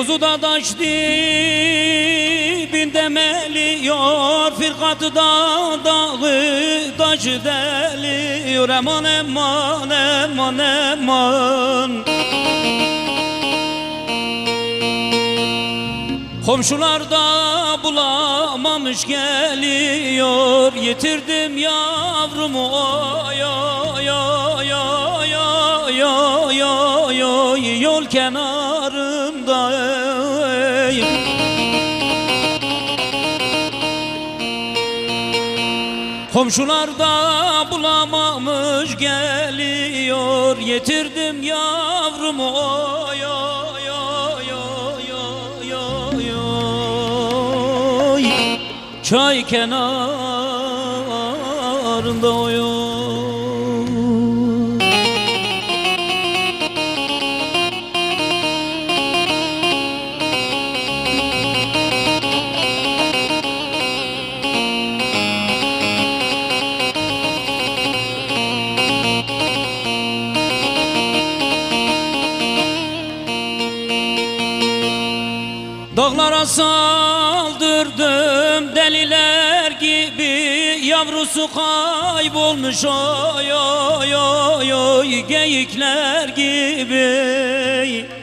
kuzu da taş dibinde meliyor, firkatı da dağı taşı deliyor. Eman eman eman eman. Komşular da bulamamış geliyor, yitirdim yavrumu oy oy oy oy oy oy oy oy, yol kenarında ey. Komşular da bulamamış geliyor, yitirdim yavrumu oy oy oy oy oy oy oy, çay kenarında oy oy. Dağlara saldırdım deliler gibi, yavrusu kaybolmuş oy oy oy oy, geyikler gibi.